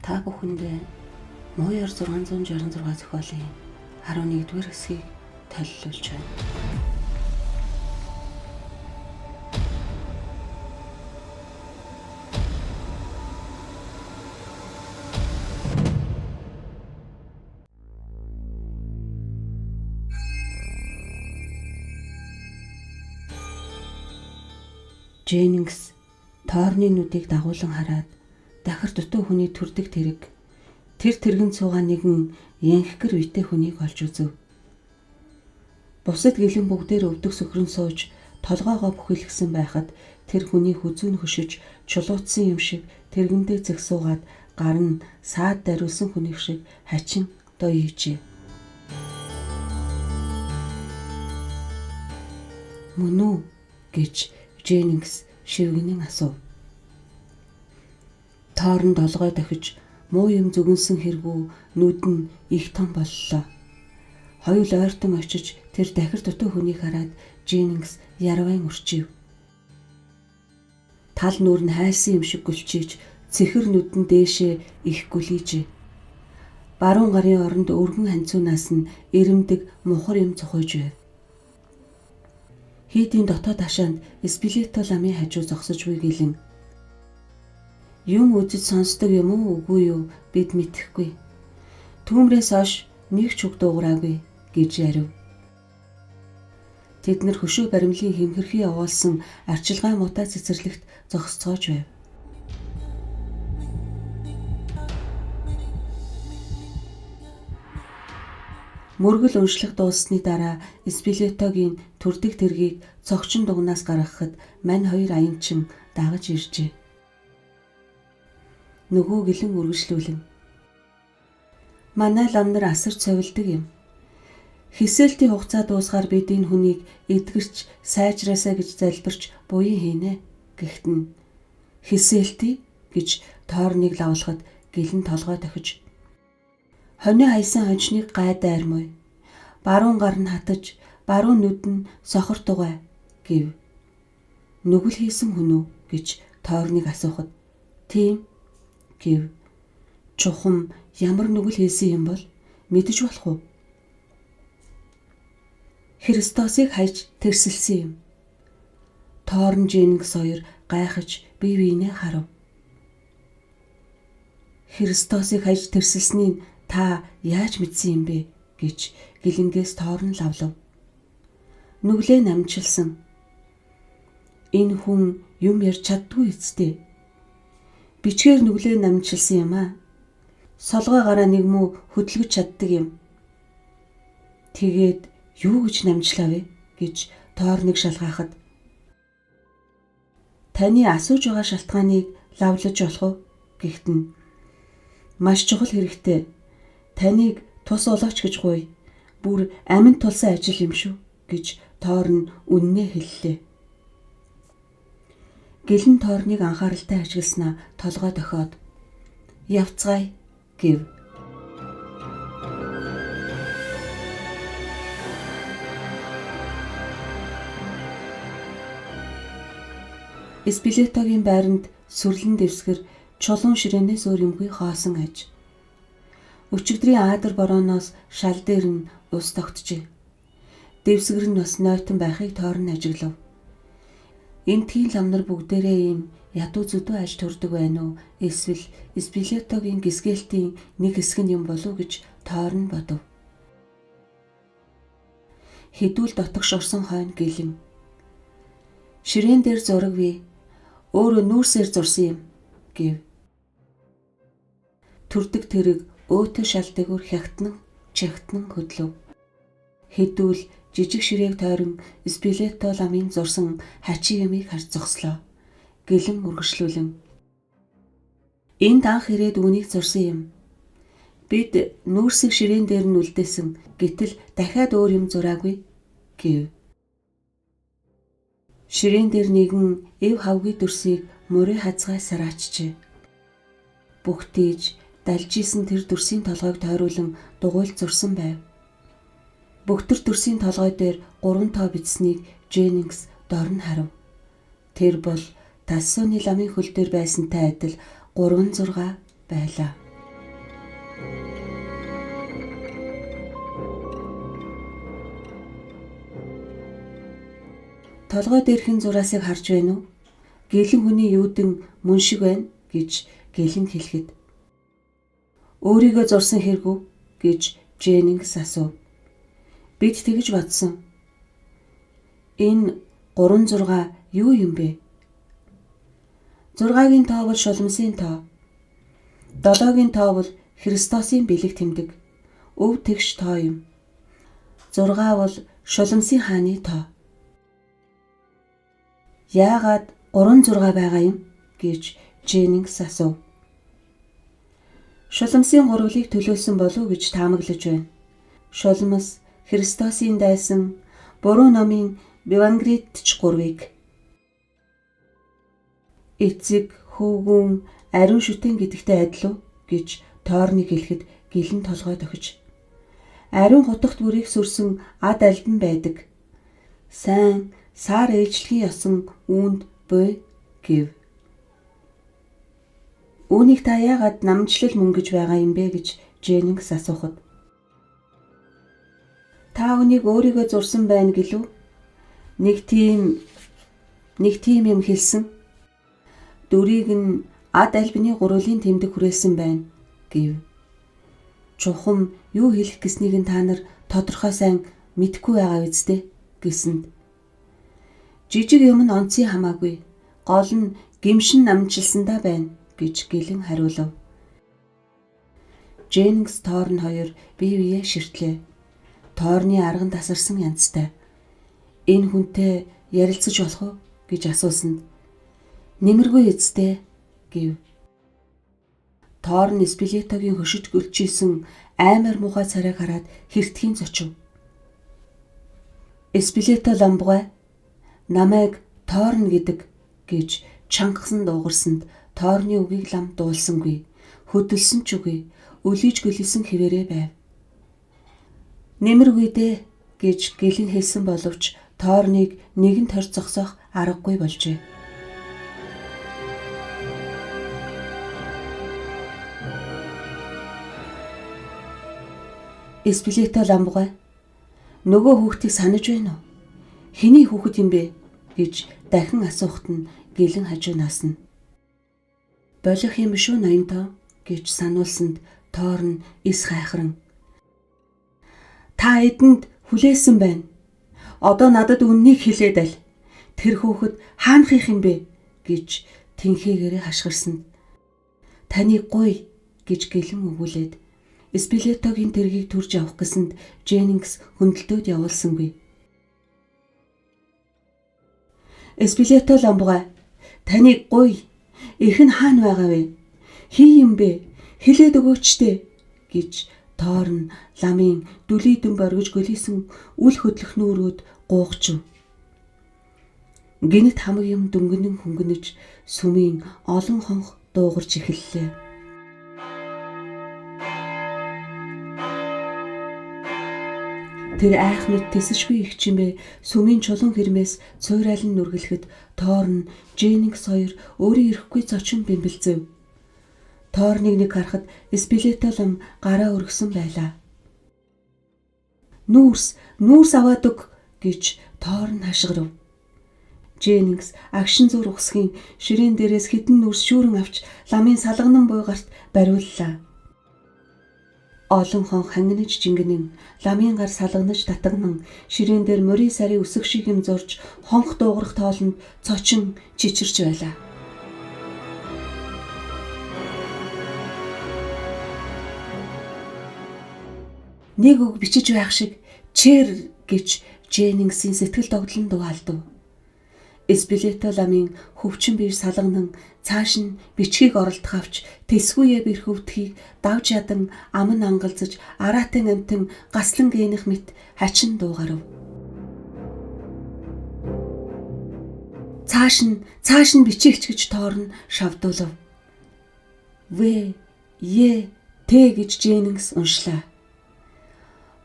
Та бүхэндээ Мууяр 666 зохиолын 11-р хэсгийг танилцуулж байна. Дженнингс Торны нүдийг дагуулan хараад дахир дутуу хүний төрдөг тэрэг тэр тэрэгэн цуугаа нэгэн янхгэр үйтэй хүнийг олж үзв. Бусад гэлэн бүгдээр өвдөг сөхрөн сууж толгоогоо бүхэлгсэн байхад тэр хүний хүзүүн хөшиж чулуутсан юм шиг тэргэндээ зэг суугаад гар нь саад дариулсан хүний шиг хачин доо ийжээ. Мөн үү гэж Дженнингс шивгэнэн асуув. Торн долгой дахиж муу юм зүгэнсэн хэрэгүү нүд нь их том боллоо. Хоёул ойртон очиж тэр дахир дутуу хүнийг хараад Дженнингс ярвайн үрчив. Тал нүур нь хайсан юм шиг гөлчиж цэхэр нүдэн дээшээ их гүлийжээ. Баруун гарын оронд өргөн ханцуунаас нь ирэмдэг мухар юм цохойж байв. Хийдийн дотоод хашаанд Спилетто ламын хажуу зогсож буй гэлэн юм үзэж сонсдог юм уу үгүй юу бид мэдэхгүй. Түүмрээс хойш нэг ч үг дуугараагүй гэж ярив. Тэд нар хөшөө баримлын хэмхэрхий явуулсан арчилгаан мута цэцэрлэгт зогсцоож байв. Мөргөл уншлах дууссаны дараа Спилеттогийн төрдөг тэргийг цогчин дугнаас гаргахад мань хоёр аянчин дагаж иржээ. Нөгөө гэлэн үргэлжлүүлэн. Манай лам нар асар цовилдог юм. Хисэлтийн хугацаа дуусгаар бид энэ хүнийг эдгэрч сайжраасаа гэж залбирч буян хийнэ. Гэхдээ хисэлти гэж Торныг лавлахад гэлэн толгой дахиж хонио хайсан хончныг гай дайрмой. Баруун гар нь хатаж, баруун нүд нь сохор тугай гэв. Нүгэл хийсэн хүн үү гэж Торныг асуухад тийм гэв. Чухам ямар нүгэл хийсэн юм бол мэдэж болох уу? Христосыг хайж тэрсэлсэн юм. Торн Дженнингс хоёр гайхаж бие биенээ харав. Христосыг хайж тэрсэлснийг та яаж мэдсэн юм бэ гэж гэлэнгээс Торн лавлав. Нүглээ намчилсан. Энэ хүн юм ярьж чаддгүй эцтэй. Бичгээр нүглээ намчилсан юм аа. Солгой гараа нэг мүү хөдөлгөж чаддаг юм. Тэгээд юу гэж намжлаа вэ гэж Торныг шалгаахад таны асууж байгаа шалтгааныг лавлаж болох уу гэхдээ маш чухал хэрэгтэй. Таныг тус олооч гэж гуй. Бүр аминд тулсан ажил юм шүү гэж Торн үннээ хэллээ. Гэлэн Торныг анхааралтай ажигласнаа толгой дохиод явцгаая гэв. Спилеттогийн байранд сүрлэн дэвсгэр чулуун ширээнээс өөр юмгүй хоосон аж. Өчигдрийн аадар борооноос шал дээр нь ус тогтжээ. Дэвсгэр нь бас нойтон байхыг Торн ажиглав. Энтхийн лам нар бүгдээрээ ийм ядуу зүдүү аж төрдөг байна уу? Эсвэл Спилеттогийн гисгэлтийн нэг хэсэг нь юм болов уу гэж Торн бодов. Хэдүүл дотогш орсон хойно гэлэн. Ширээн дээр зураг бий. Өөрөө нүүрсээр зурсан юм гэв. Төрдөг тэрэг өөтөө шал дээгүүр хягтнан чагтнан хөдлөв. Хэдүүл жижиг ширээг тойрон Спилетто ламын зурсан хачи юмыг харж зогслоо. Гэлэн үргэлжлүүлэн. Энд анх ирээд үүнийг зурсан юм. Бид нүүрсийг ширээн дээр нь үлдээсэн, гэтэл дахиад өөр юм зураагүй гэв. Ширээн дээр нэгэн эв хавгийн дүрсийг морь хазгай сараачжээ. Бүх тийж далж исэн тэр дүрсийн толгойг тойруулан дугуйлж зурсан байв. Бүгтэр дүрсийн толгой дээр 3 тоо бичсэнийг Дженнингс дорн харав. Тэр бол Тассоны ламын хөл дээр байсантай адил 36 байлаа. Толгой дээрхэн зураасыг харж байна уу? Гэлэн хүний юудан мөн шиг байна гэж гэлэн хэлэхэд өөрийгөө зурсан хэрэггүй гэж Дженнингс асуув. Бид тэгж бодсон. Энэ 36 юу юм бэ? 6-гийн тоо бол шулмсын тоо. 7-гийн тоо бол Христосын бэлэг тэмдэг. Өв тэгш тоо юм. 6 бол шулмсын хааны тоо. Яагаад 36 байгаа юм гэж Дженнингс асуув. Шулмсын гурвлыг төлөөсөн болов уу гэж таамаглаж байна. Шулмас Христосын дайсан буруу номын Евангелиетч 3-ыг эцэг, хөвгүн, ариун шүтэн гэдэгтэй адил уу гэж тоорныг хэлэхэд гэлэн толгой дохиж. Ариун хутагт бүрийг сүрсэн ад альбан байдаг. Сайн сар ээжлэгийн ёсон үүнд буй гэв. Үүнийг та яагаад намжлал мөнгөж байгаа юм бэ гэж Дженнингс асуухад. Та үнийг өөрийгөө зурсан байна гэлүү? Нэг тийм юм хэлсэн. Дүрийг нь ад альбины гурвлын тэмдэг хүрээсэн байна гэв. Чухам юу хэлэх гэснийг нь та нар тодорхой сайн мэдэхгүй байгаа үсттэй гэсэнд. Жижиг юм нь онцгой хамаагүй. Гол нь гимшин намжилсандаа байна гэж гэлэн хариулав. Дженнингс тоорн хоёр бие биеэ ширтлээ. Тоорны арган тасарсан янзтай. Энэ хүнтэй ярилцаж болох уу гэж асуусанд нэмэргүй эцтэй гэв. Тоорн Спилетогийн хөшиж гөлчилсөн аймаар муухай царайг хараад хэртхийн зочив. Спилето ламбгай намайг Тоорн гэдэг гэж чангасан дуугарсанд Тоорны үгийг лам дуулсангүй, хөдөлсөн ч үгүй, өлийж гөлөсөн хэвээрээ байв. Нэмэргүй дээ гэж гэлэн хэлсэн боловч Тоорныг нэгэн торь зогсоох аргагүй болжээ. Спилето ламбгай нөгөө хүүхдийг санаж байна уу? Хэний хүүхэд юм бэ гэж дахин асуухт нь гэлэн хажуунаас нь болох юм шүү ноёнтоо гэж сануулсанд Тоорн эс хайхран та эдэнд хүлээсэн байна. Одоо надад үннийг хэлээд аль. Тэр хүүхэд хаанхих юм бэ гэж тэнхээгээр хашгирсанд таныг гуй гэж гэлэн өгүүлээд Спилетогийн тэргийг түрж авах гэсэнд Дженнингс хөндлөлтөд явуулсангүй. Спилето ламбгай таныг гуй. Их нь хаана байгаа вэ? Хий юм бэ? Хэлээд өгөөч дээ гэж Тоорн ламын дүлийдэн боргиж гөлийсэн үл хөдлөх нүүрүүд гуугчв. Гинэт хамаг юм дөнгөнөн хөнгөнөж сүмийн олон хонх дуугарч эхэллээ. Тэр айх мэд тэсэшгүй их чимээ сүмийн чулуун хэрмээс цуйрайлан нүргэлэхэд Тоорн Дженнингс хоёр өөрийн ирэхгүй зочин бэмбэлзэв. Тоорныг нэг харахад Спилето лам гараа өргсөн байлаа. Нүүрс аваад өг гэж Тоорн хашгирав. Дженнингс агшин зур ухсхийн ширээн дээрээс хідэн нүүрс шүүрэн авч ламын салганан буйгарт бариуллаа. Олон хонх хангинаж жингэнэн ламын гар салганаж татагнан ширээн дээр морийн сарын үсэг шиг юм зурж хонх дуугарах тоолонд цочин чичирч байлаа. Нэг үг бичиж байх шиг чээр гэж Дженнингсийн сэтгэл догдлон дуу алдав. Эсбилето ламын хөвчин бие салганан цааш нь бичгийг оролдох авч тэсгүйе бэр хөвдхийг давж ядан аман ангалзаж араатын амтэн гаслан гэнэх мэт хачин дуугарав. Цааш нь бичигч гэж тоорн шавдуулав. В, Е, Т гэж Дженнингс уншлаа.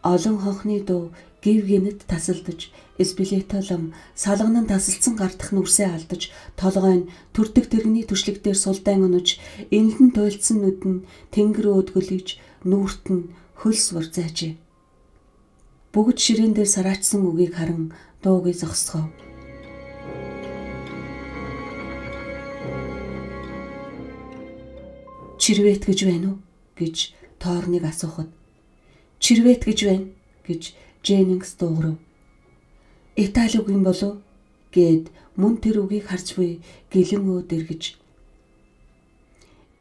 Олон хонхны дуу гів гинэд тасалдаж, Эсбилето лам салганан тасалдсан гардах нүрсээ алдаж, толгой нь төрдөг тэрэгний түшлэг дээр сулдаан өнөж, энэлэн туйлдсан нүд нь тэнгэр өөдгөлж, нүүрт нь хөлс варзаажээ. Бүгд ширээн дээр сараачсан үгийг харан дуугүй зогсгов. Чирвэт гэж байна уу гэж тоорныг асуухад чирвэт гэж байна гэж Дженнингс дуугарав. Итали үг юм болов гэд мөн тэр үгийг харж буй гэлэн өөд эргэж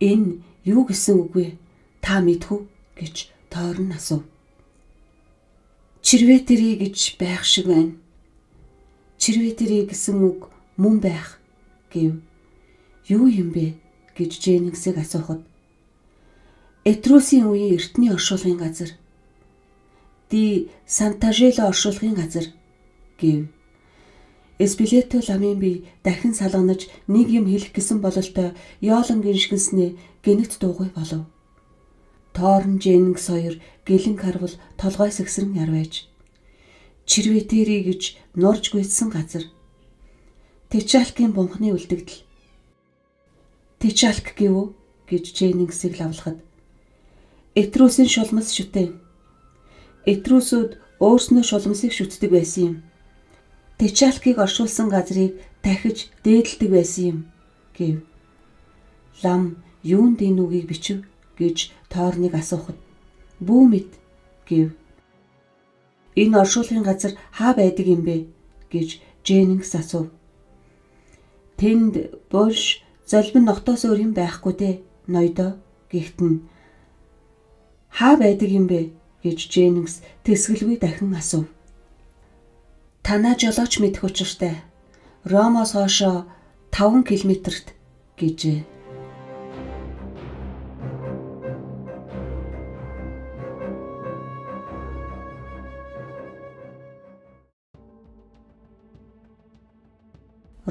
энэ юу гэсэн үг вэ? Та мэдхүү гэж тоорн асуув. Чирвэтери гэж байх шиг байна. Чирвэтери гэсэн үг мөн байх гэв. Юу юм бэ гэж Дженнингсыг асуухад Этрусийн үеийн эртний оршуулгын газар, Ди Сант'Ажело оршуулгын газар гэв. Эсбилето ламын бие дахин салганаж нэг юм хэлэх гэсэн бололтой ёолон гиншгэнснээ гэнэт дуугүй болов. Тоорн Дженнингс хоёр гэлэн харвал толгой сэгсрэн ярвэж. Чирвэтери гэж нурж гүйцсэн газар. Течалкийн бунхны үлдэгдэл. Течалк гэв гэж Дженнингсыг лавлахад Этрусийн шулмас шүтээ. Этрусүүд өөрснөө шулмасыг шүтдэг байсан юм. Течалкийг оршуулсан газрыг дахиж дээдэлдэг байсан юм гэв. Лам юунд энэ үгийг бичв гэж тоорныг асуухад бүү мэд гэв. Энэ оршуулгын газар хаа байдаг юм бэ гэж Дженнингс асуув. Тэнд Больш золбин ногтоос өөр юм байхгүй дээ ноёдоо гихтэн. Хаа байдаг юм бэ гэж Дженнингс тэсгэлгүй дахин асуув. Танаа жолооч мэдэх учиртай. Ромоос хоошоо 5 км-т гэжээ.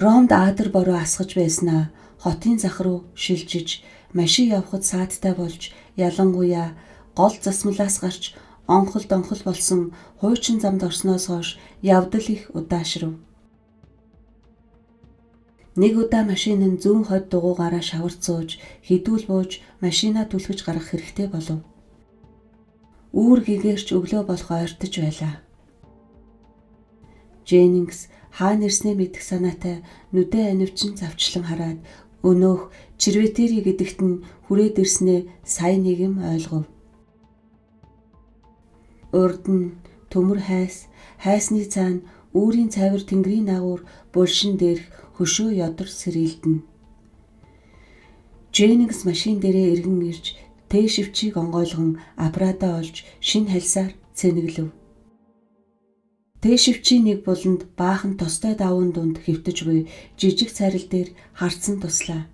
Ромд Адер бороо асгаж байснаа хотын зах руу шилжиж машин явхад саадтай болж ялангуяа гол засмалаас гарч онхол болсон хуучин замд орсноос хойш явдал их удаашрав. Нэг удаа машин нь зүүн хойд дугуйгаараа шаварч сууж хідүүл бууж машинаа түлхэж гарах хэрэгтэй болов. Үүр гэгэрч өглөө болох ойртож байлаа. Дженнингс хаана ирснээ мэдэх санаатай нүдээ анивчин завчлан хараад өнөөх Чирвэтери гэдэгт нь хүрээд ирснээ сайн нэг юм ойлгов. Урд нь төмөр хайсны цаана үүрийн цавир тэнгэрийн наагур булшин дээрх хөшөө ёдор сэрэлдэнэ. Дженнингс машин дээрээ эргэн ирж Тэшивчийг онгойлгон аппаратаа олж шинэ хальсаар цэнэглэв. Тэшивчийн нэг буланд баахан тостой даван дунд хэвтэж буй жижиг царил дээр харцсан туслаа.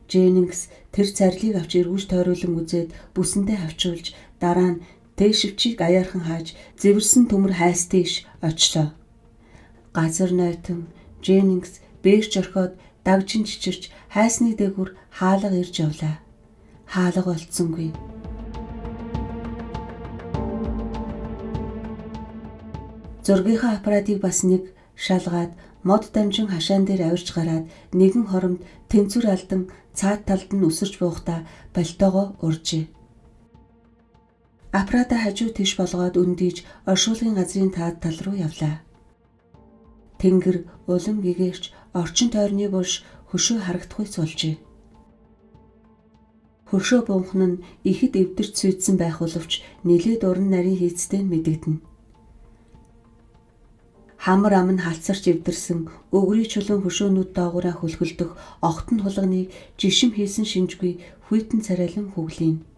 Дженнингс тэр царилыг авч эргүүж тойруулан үзээд бүсэндээ авчуулж дараа нь Тэшивчийг аяархан хааж зэвэрсэн төмөр хайс тийш очлоо. Газар нойтон Дженнингс бээгч орхиод дагжин чичирч хайсны дээгүр хаалга ирж явлаа. Хаалга болцсонгүй. Зургийнхаа аппаратыг бас нэг шалгаад мод дамжин хашаан дээр авирч гараад нэгэн хоромд тэнцвэр алдан цаад талд нь өсөрч буухдаа балтоогоо уржээ. Аппарата хажуу тийш болгоод өндийж оршуулгын газрын таад тал руу явлаа. Тэнгэр улам гэгэрч орчин тойрны булш хөшөө харагдахгүй сулжээ. Хөшөө бунхан нь ихэд эвдэрч сүйдсэн байх боловч нилээд уран нарийн хийцтэй мэдэгдэнэ. Хамар ам нь халцарч эвдэрсэн өвгөрийн чулуун хөшөөнүүд доогоороо хөлхөлдөх огтон хулганыг жишим хийсэн шинжгүй хүйтэн царайлан хүглээн.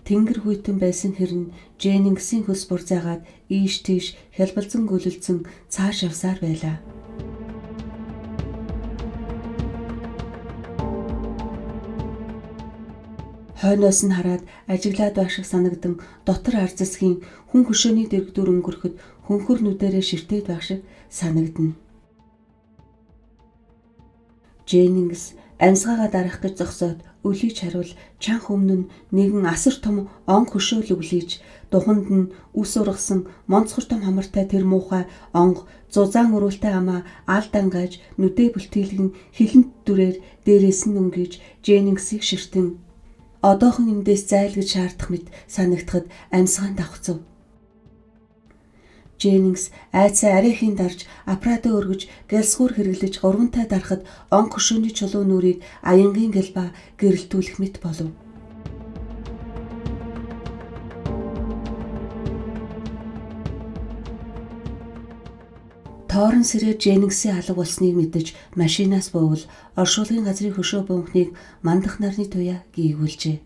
Тэнгэр хүйтэн байсан хэрн Дженнингсийн хөс бур заагаад ийш тийш хялбалзан гөлөлцөн цааш явсаар байлаа. Хойноос нь хараад ажиглаад байх шиг санагдан дотор ар засгийн хүн хөшөөний дэрэгдүр өнгөрөхөд хөнхөр нүдэрээ ширтээд байх шиг санагдана. Дженнингс амьсгаагаа дарах гэж зогсоод өлийч харуул чанх өмнө нь нэгэн асар том он хөшөөл өглийж духанд нь үс ургасан монцгор том хамартай тэр муухай онго зузаан өрүүлтэй амаа алд ангаж нүдээ бүлтгэлгэн хилэнт дүрээр дээрээс нь өнгөж Дженнингсийг ширтэн одоохон эндээс зайлгаж шаардах мэт санагдахад амьсгаан давхцав. Дженнингс айцаа арайхийн дарж аппаратаа өргөж гэлсгүүр хэрэглэж гурвантай дарахад он хөшөөний чулуу нүрийг аянгийн гэлба гэрэлтүүлэх мэт болов. Тоорон сэрээ Дженнингсийн алга болсныг мэдэж машинаас буувал оршуулгын газрын хөшөө бөөнхнийг мандах нарны туяа гийгүүлжээ.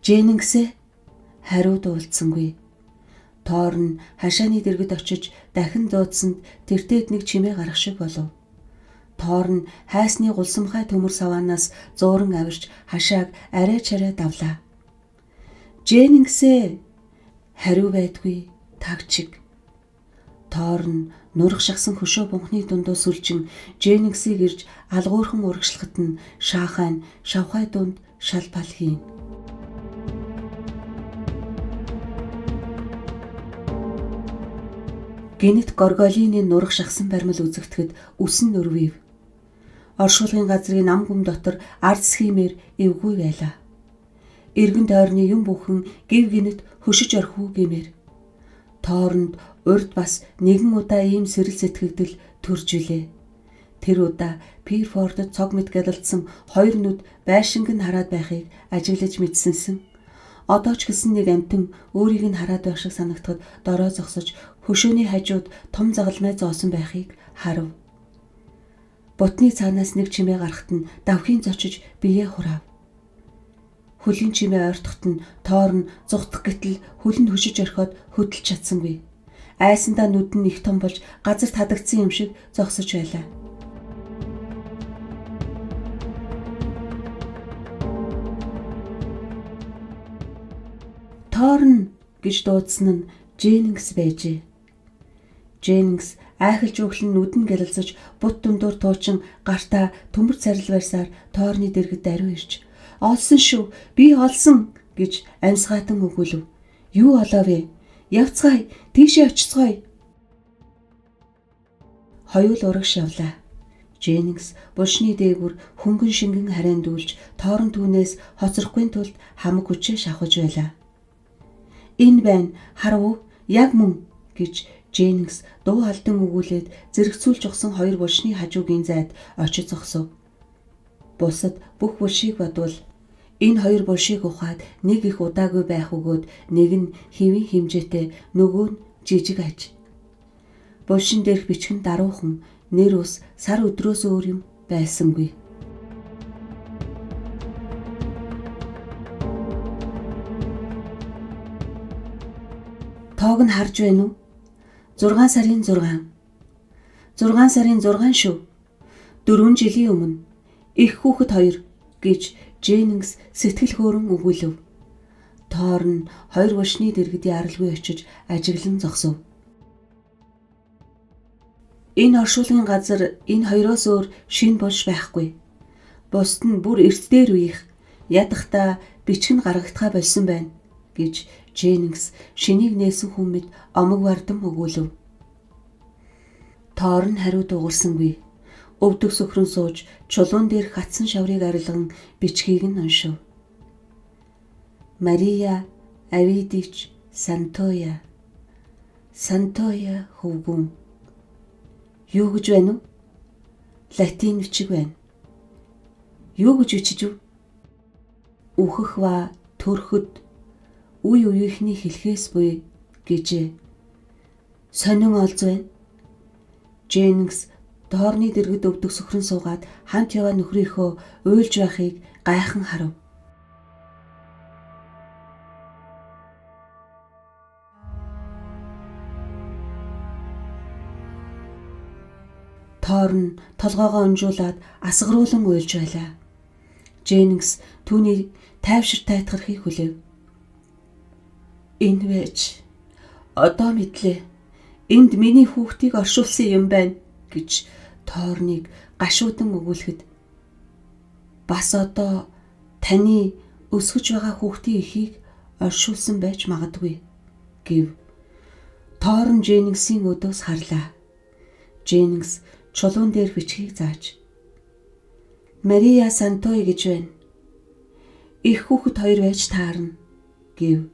Дженнингсээ хариуд уулзсангүй. Тоорн хашааны дэргэд очиж дахин дуудсанд тэртээд нэг чимээ гарах шиг болов. Тоорн хайсны гулсамхай төмөр саваанаас зууран авирч хашааг арай чарай давлаа. Дженнингсээ хариу байдгүй тагчиг. Тоорн нурах шахсан хөшөө бунхны дундуу сүлжин Дженнингсийг ирж алгуурхан урагшлахад нь шаахайн шавхай дунд шалпал хийн. Гэнэт Горголины нурах шахсан баримл үзэгдэхэд үсэн нөрвив. Оршуулгын газрын нам гүм дотор ард схимээр эвгүй байлаа. Эргэн тойрны юм бүхэн гів гинэт хөшиж орхив гэмээр. Тооронд урд бас нэгэн удаа ийм сэрэл сэтгэгдэл төрж илээ. Тэр удаа Пирфордод цог мэт гялалдсан хоёр нүд байшинг нь хараад байхыг ажиглаж мэдсэнсэн. Одоо ч гэсэн нэг амтэн өөрийг нь хараад байх шиг санагдахад дорой зогсож хөшөөний хажууд том загалмай зоосон байхыг харав. Бутны цаанаас нэг чимээ гарахт нь давхийн зочиж биеэ хурав. Хөлийн чимээ ойртоход нь Тоорн зүхтах гэтэл хөлөнд хөшиж орхиод хөдөлж чадсангүй. Айсандаа нүд нь их том болж газарт хадагдсан юм шиг зогсож байлаа. Тоорн гэж дуудсан нь Дженнингс байжээ. Дженнингс айхалж өглөн нүдэн гялалзаж бут дундуур туучин гартаа төмөр царил барьсаар Тоорны дэргэд даруй ирж "Олсон шүү. Би олсон" гэж амьсгаатан өгүүлв. "Юу олоо вэ? Явцгаая. Тийшээ очицгоё." Хоёул урагш явлаа. Дженнингс булшны дээгүр хөнгөн шингэн харайн дүүлж Тоорн түүнээс хоцрохгүй тулд хамаг хүчээ шавхаж байлаа. "Энэ байна. Харав уу? Яг мөн" гэж Дженнингс дуу алдан өгүүлээд зэрэгцүүлж угсан хоёр булшны хажуугийн зайд очиж зогсов. Бусад бүх булшийг бодвол энэ хоёр булшийг ухаад нэг их удаагүй байх өгөөд нэг нь хэвийн хэмжээтэй, нөгөө нь жижиг аж. Булшин дээрх бичгэн даруухан, нэр ус сар өдрөөс өөр юм байсангүй. Тоог нь харж байна уу? 6 сарын 6. 6 сарын 6 шүү. 4 жилийн өмнө их хүүхэд 2 гэж Дженнингс сэтгэл хөөрөн өгүүлв. Тоорн хоёр булшны дэргэдийн аралгүй очиж ажиглан зогсов. Энэ оршуулгын газар энэ хоёроос өөр шин булш байхгүй. Бусд нь бүр эрт дээр үеих ядахта бичгэн гаргагдхаа болсон байна гэж Дженнингс шинийг нээсэн хүн мэд омог бардам өгүүлв. Тоорн хариу дуурсангүй. Өвдөг сөхрөн сууж чулуун дээр хатсан шаврыг арилган бичгийг нь уншив. Мария Авидич Сантоя. Сантоя хөвгүн. Юу гэж байна уу? Латин бичиг байна. Юу гэж бичиж вэ? Үхэх ба төрөхөд үе үеийнхний хэлхээс буй гэжээ. Сонин олз байна. Дженнингс Тоорны дэргэд өвдөг сөхрөн суугаад хамт яваа нөхрийнхөө уйлж байхыг гайхан харав. Тоорн толгоогоо унжуулаад асгаруулan уйлж байлаа. Дженнингс түүний тайвшир тайтгархийг хүлээв. Энэ байж одоо мэдлээ. Энд миний хүүхдийг оршуулсан юм байна гэж Торныг гашуудан өгүүлэхэд бас одоо таны өсгөж байгаа хүүхдийн эхийг оршуулсан байж магадгүй гэв. Торн Дженнингсийн өдөөс харлаа. Дженнингс чулуун дээр бичгийг зааж Мария Сантой гэж байна. Их хүүхэд хоёр байж таарна гэв.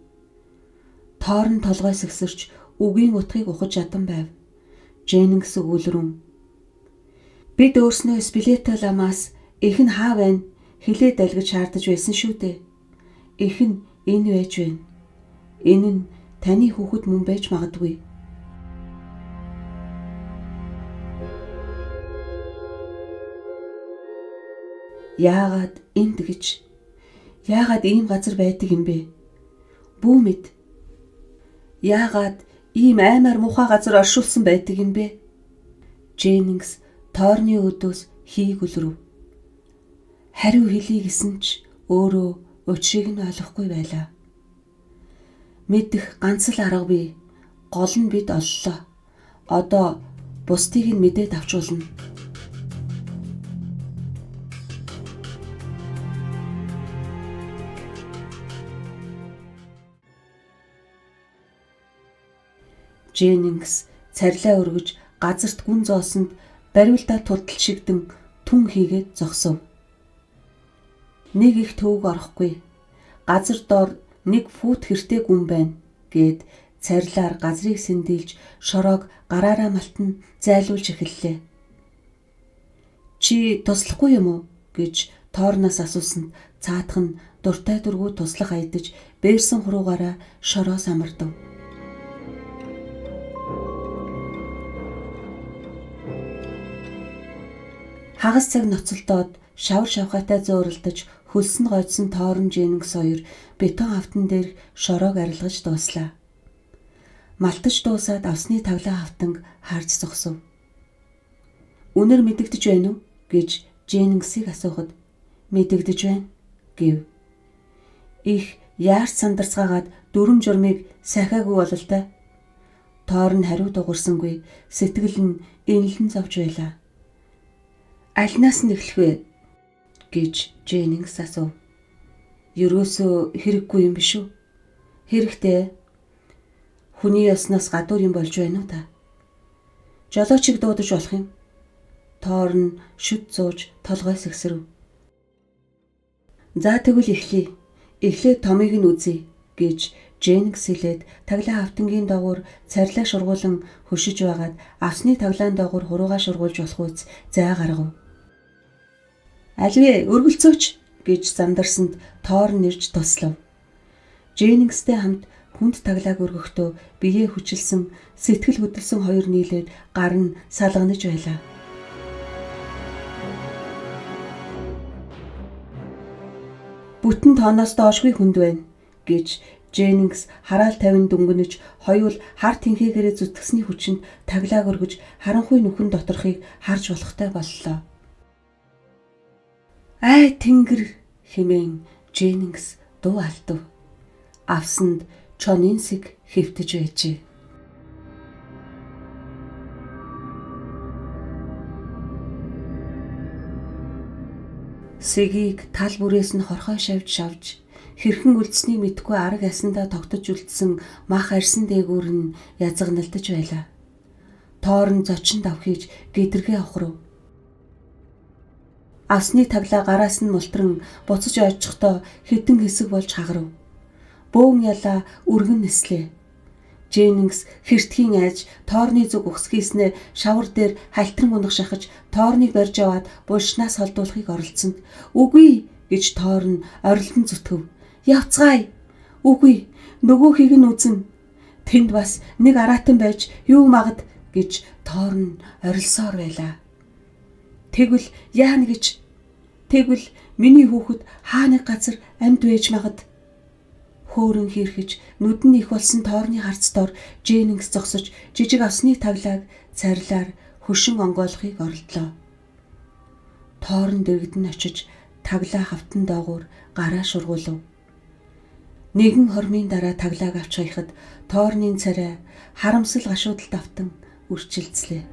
Торн толгой сэгсэрч үгийн утгыг ухаж ядан байв. Дженнингс өгүүлрэн бид өөрснөө Спилетто ламаас их нь хаа байна хэлээд далгиж шаардаж байсан шүү дээ. Их нь энэ байж байна. Энэ нь таны хүүхэд мөн байж магадгүй. Яагаад энд гэж? Яагаад ийм газар байдаг юм бэ? Бүү мэд. Яагаад ийм аймаар муухай газар оршуулсан байдаг юм бэ? Дженнингс Торны өдөөс хийг үлрэв. Хариу хэлье гэсэн ч өөрөө учрыг нь ойлгохгүй байлаа. Мэдэх ганц л арга бий. Гол нь бид оллоо. Одоо бусдыг нь мэдээд авчулна. Дженнингс царилаа өргөж газарт гүн зоосонд бариулдаа тултал шигдэн түн хийгээд зогсов. Нэг их төвөг орохгүй. Газар доор 1 фут хэртэй гүн байна гэд царилаар газрыг сэндилж шороог гараараа малтан зайлуулж эхэллээ. Чи туслахгүй юм уу гэж Торноос асуусанд цаадах нь дуртай дургүй туслах аядаж бээрсэн хуруугаараа шороо самардав. Хагас цаг ноцолдоод шавар шавхаатай зөөрөлдөж хөлс нь гойдсон Торн Дженнингс хоёр бетон хавтан дээр шороог арилгаж дууслаа. Малтаж дуусаад авсны тавлаа хавтанг харж зогсов. Үнэр мэдэгдэж байна уу гэж Дженнингсийг асуухад мэдэгдэж байна гэв. Их яарч сандарцгаагаад дүрм журмыг сахиагүй бололтой. Торн хариу дуурсангүй сэтгэл нь инлэн зовж байлаа. Альнаас нь эхлэх вэ гэж Дженнингс асуув. Ерөөсөө хэрэггүй юм биш үү? Хэрэгтэй. Хүний яснаас гадуур юм болж байна уу та? Жолоочиг дуудаж болох юм. Торн шүд зууж толгой сэгсрэв. За тэгвэл эхлэе. Эхлээд томыг нь үзье гэж Дженнингс хэлээд таглаа хавтангийн доогуур царилаа шургуулan хөшиж байгаад авсны таглаан доогуур хуруугаа шургуулж болох үз зай гаргав. Альвэ өргөлцөөч гэж замдарсанд Торн нэрж туслав. Дженнингстэй хамт хүнд таглааг өргөхдөө биеэ хүчилсэн сэтгэл хөдлсөн хоёр нийлээд гар нь салганаж байлаа. Бүтэн тооноос доошгүй хүнд байна гэж Дженнингс хараал тавин дүнгэнэж хоёул хар тэнхээгээрээ зүтгэсний хүчинд таглааг өргөж харанхуй нүхэн доторхыг харж болохтой боллоо. Ай тэнгэр хэмээн Дженнингс дуу алдав. Авсанд чонинсэг хэвтэж байжээ. Сэгийг тал бүрээс нь хорхой шавж хэрхэн үлдсэнийг мэдгүй арга ясандаа тогтож үлдсэн мах арьсан дээгүүр нь язгналдаж байлаа. Торн зочинд авхиж гидэргээ ухрав. Авсны таглаа гараас нь мултран буцаж ойчхдоо хитэн хэсэг болж хагарав. Бөөн ялаа өргөн нислээ. Дженнингс хэртхийн айж Торны зүг ухсгийснээ шавар дээр хальтран унах шахаж Торныг барьж аваад булшнаас холдуулахыг оролдсонд "Үгүй" гэж Торн орилдон зүтгэв. "Явцгаая. Үгүй, нөгөөхийг нь үзнэ. Тэнд бас нэг араатан байж юу магад" гэж Торн орилсоор байлаа. Тэгвэл яана гэж? Тэгвэл миний хүүхэд хаа нэг газар амьд байж магад. Хөөрөн хэрхэж нүдэн их болсон Торны харц дор Дженнингс зогсож жижиг авсны таглааг царилаар хөшин онгойлохыг оролдлоо. Торн дэргэдэн очиж таглаа хавтан доогуур гараа шургуулв. Нэгэн хормын дараа таглааг авч хаяхад тоорны царай харамсал гашуудалд автан үрчилцлээ.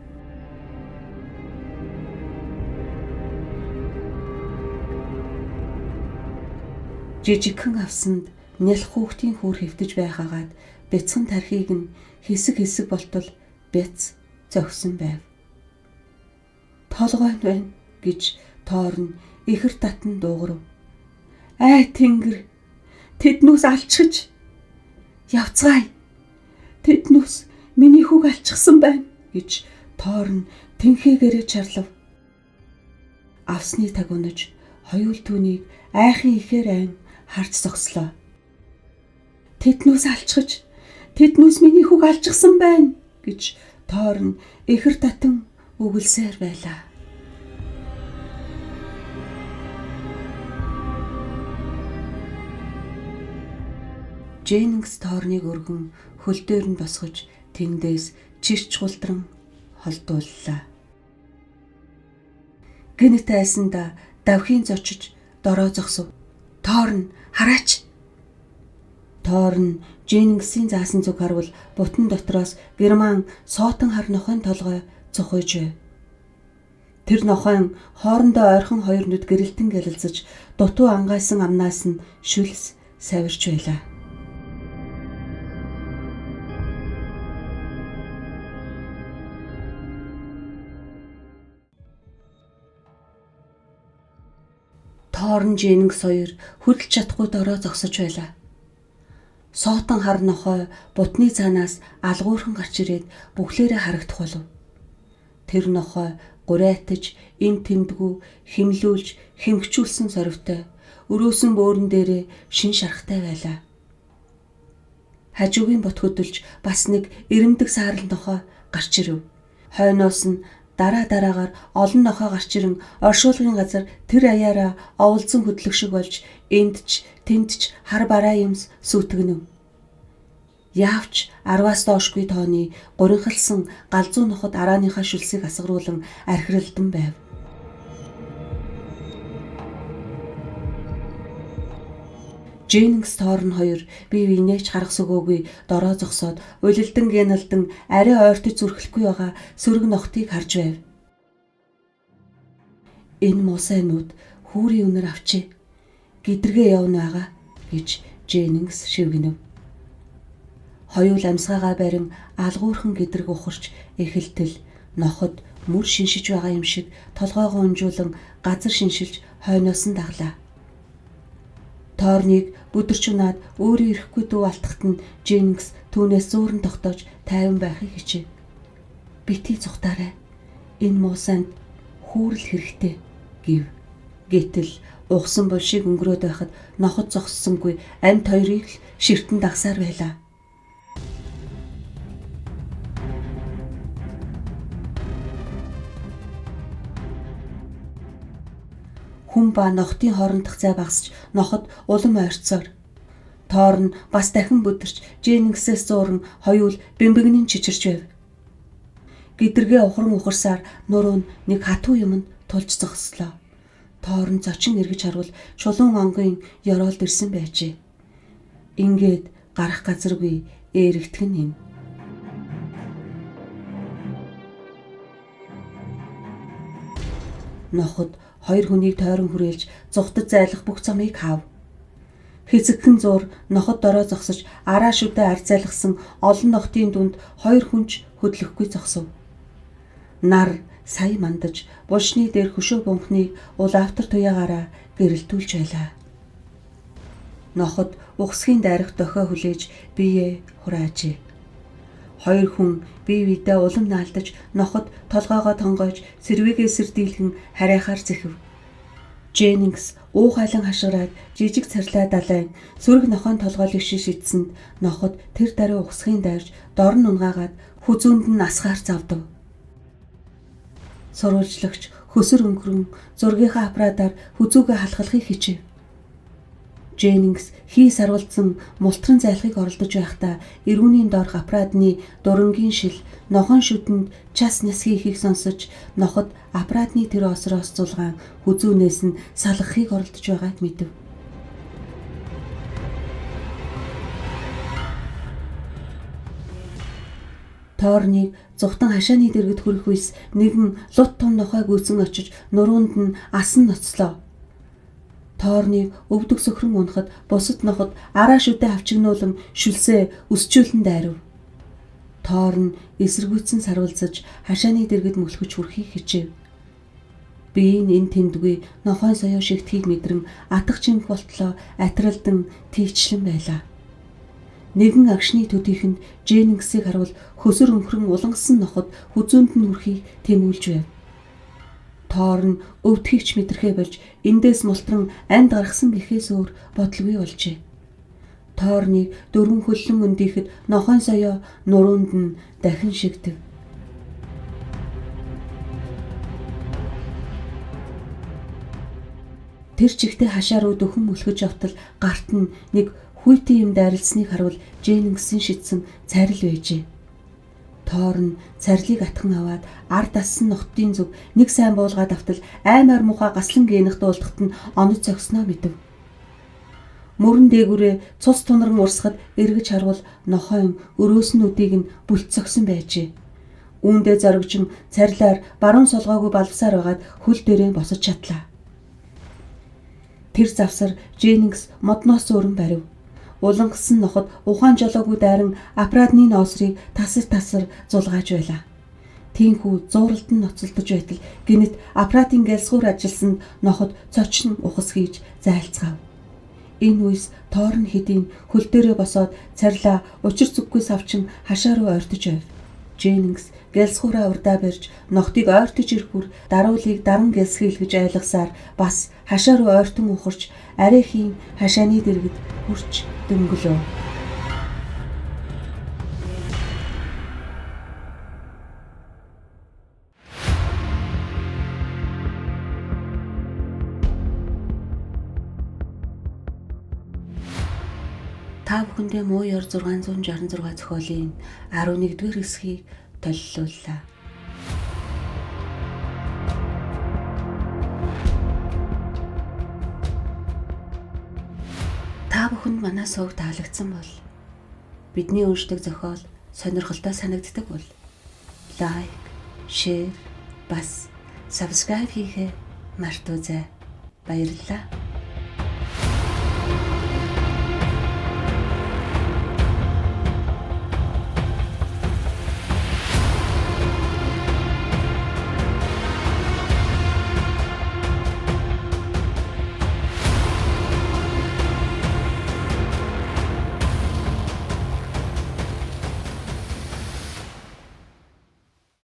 Жижигхэн авсанд нялх хүүхдийн хүүр хэвтэж байхаагаад бяцхан тархийг нь хэсэг хэсэг болтол бяц зогсон байв. Толгой нь байна гэж тоор нь ихэр татан дуугарв. Ай тэнгэр, тэднүүс алчгаж явцгаая. Тэднүүс миний хүүг алчсан байна гэж тоор нь тэнхээгээрээ чарлав. Авсны таг унаж хоёул түүнийг айхын ихээр айн харж зогслоо. Тэднүүс алчгаж, тэднүүс миний хүүг алчсан байна гэж тоор нь ихэр татан үгэлсээр байлаа. Дженнингс тоорныг өргөн хөл дээр нь босгож тэндээс чирч гултран холдууллаа. Гэнэт айсанда давхийн зочиж дороо зогсов. Тоор нь хараач. Тоор нь Дженнингсийн заасан зүг харвал бутан дотроос герман соотон хар нохойн толгой цохойж байв. Тэр нохойн хоорондоо ойрхон хоёр нүд гэрэлтэн гялалзаж дутуу ангайсан амнаас нь шүлс савирч байлаа. Тоорн Дженнингс хоёр хөдөлж чадахгүй дороо зогсож байлаа. Соотон хар нохой бутны цаанаас алгуурхан гарч ирээд бүхлээрээ харагдах болов. Тэр нохой гурайтаж, эн тэмдгүү химлүүлж, хэмгчүүлсэн сорвтой, өрөөсөн бөөрөн дээрээ шин шарахтай байлаа. Хажуугийн бот хөдөлж бас нэг ирэмдэг саарал нохой гарч ирэв. Хойноос нь дараа дараагаар олон нохой гарч ирэн оршуулгын газар тэр аяараа оволзон хөдлөх шиг болж эндч тэндч хар бараа юмс сүйтгэнэв. Яавч 10-аас доошгүй тооны гуринхалсан галзуу ноход арааныхаа шүлсийг асгаруулan архиралдан байв. Дженнингс тоорн хоёр бие биенээч харах сүгөөгүй дороо зогсоод улилдан гяналдан арай ойртож зүрхлэхгүй байгаа сөрөг нохтыг харж байв. Энэ мусайнууд хүүрийн үнэр авчи гидэргээ явна байгаа гэж Дженнингс шивгэнэв. Хоёул амьсгаагаа барин алгуурхан гидрэг ухарч эхэлтэл ноход мөр шиншиж байгаа юм шиг толгойгоо унжуулан газар шиншилж хойноос нь даглаа. Тоорныг бүдэрч унаад өөрөө ирэхгүй дүү алтахт нь Дженнингс түүнээс зууран тогтоож тайван байхыг хичээв. Битгий цухтаарай. Энэ муусанд хүүрэл хэрэгтэй гэв. Гэтэл угсан булшийг өнгөрөөд байхад ноход зогссонгүй амьд хоёрыг л ширтэн дагсаар байлаа. Хүн ба нохтын хоорондох зай багасч ноход улам ойрцоор. Тоор нь бас дахин бүдэрч Дженнингсээс зууран хоёул бэмбэгнэн чичирч байв. Гидэргээ ухран ухарсаар нуруу нэг хатуу юмд тулж зогслоо. Тоор нь зочин эргэж харвал чулуун онгийн ёроолд ирсэн байжээ. Ингээд гарах газаргүй ээрэгтгэн юм. Ноход хоёр хүнийг тойрон хүрээлж зүхтад зайлах бүх замыг хав. Хэзэгхэн зур ноход дороо зогсож араа шүдэ арзайлгсан олон нохтын дунд хоёр хүнч хөдлөхгүй зогсов. Нар сая мандаж булшны дээр хөшөө бунхныг улаавтар туяагаараа гэрэлтүүлж байлаа. Ноход угсгийн дайрах дохио хүлээж биеэ хураажээ. Хоёр хүн бие биедээ улам наалдаж ноход толгоогоо тонгойж сэрвээгээ сэрдийлгэн харайхаар зэхэв. Дженнингс уухайлан хашгираад жижиг царлаа далайн сүрэг нохойн толгойлыг шидсэнд ноход тэр даруй угсгийн дайрж дор нь унгаагаад хүзүүнд нь асгаар завдав. Сурвалжлагч хөсөр өнгөрөн зургийнхаа аппаратаар хүзүүгээ халахлахыг хичээв. Дженнингс хий сарвалдсан мултран зайлхыг оролдож байхдаа эрүүний доорх аппаратны дурангийн шил нохойн шүдэнд час нясхи ихийг сонсож ноход аппаратны тэр осроос зулгаан хүзүүнээс нь салгахыг оролдож байгааг мэдэв. Торныг зүхтэн хашааны дэргэд хүрэх үес нэгэн лут том нохой гүйцэн очиж нуруунд нь асан ноцлоо. Торныг өвдөг сөхрөн унахад бусад ноход араа шүдэ авчигнуулан шүлсээ өсчүүлэн дайрав. Торн эсэргүүцэн сарвалзаж хашааны дэргэд мөлхөж хүрэхийг хичээв. Би энэ тэмдгүй нохойн соёо шигтхийг мэдрэн атгах чимх болтлоо атралдан тийчлэн байлаа. Нэгэн агшны төдийхөнд Дженнингсийг харуул хөсөр өнхрөн улангасан ноход хүзүүнд нь хүрэхийг тэмүүлж байв. Торн өвдөхийч мэдрэхээ болж эндээс мултран амьд гаргасан гэхээс өөр бодлого болжээ. Торныг дөрвөн хөллөн өндийхэд нохойн соёо нуруунд нь дахин шигдэв. Тэр чигтээ хашаа руу дөхөн мөлхөж явтал гарт нь нэг хүйтэн юм дайралсныг харуул Дженнингсийн шидсэн царил байжээ. Торн царилыг атхан аваад ард ассан нохтын зүг нэг сайн буулгаад автал аймаар мухаа гаслан гэнэх дуулдахт нь онож зогсноо мэдэв. Мөрөн дээгүүрээ цус тунаран урсгад эргэж харвал нохойн өрөөсөн үдийг нь бүлтцогсон байжээ. Үүндээ зоригжин царилаар баруун солгоогүй балвсаар байгаад хөл дээрээ босож чадлаа. Тэр завсар Дженнингс модноос өрн барив. Улангасан ноход ухаан жолоогүй дайран аппаратны ноосрыг тасар зулгааж байлаа. Тийхүү зууралд нь ноцолдож байтал гинэт аппаратын гэлсгүүр ажилсанд ноход цочин ухас хийж зайлцгаав. Энэ үес Торн хэдийн хөл дээрээ босоод царилаа учир зүггүй савчин хашаа руу ойртож байв. Дженнингс гэлсгүүрээ урдаа барьж нохтыг ойртож ирэхүр даруулыг даран гэлсхий гэж ойлгосаар бас хашаа руу ойртон ухарч арайхийн хашааны дэргэд хүрч дөнгөлөө. Та бүхэндээ муу ёр 666 зохиолын 11-р хэсгийг толилууллаа. Та бүхэнд манай сувг таалагдсан бол бидний уншдаг зохиол сонирхолтой санагддаг бол лайк, шеэр, бас subscribe хийхээ мартаоцай. Баярлалаа.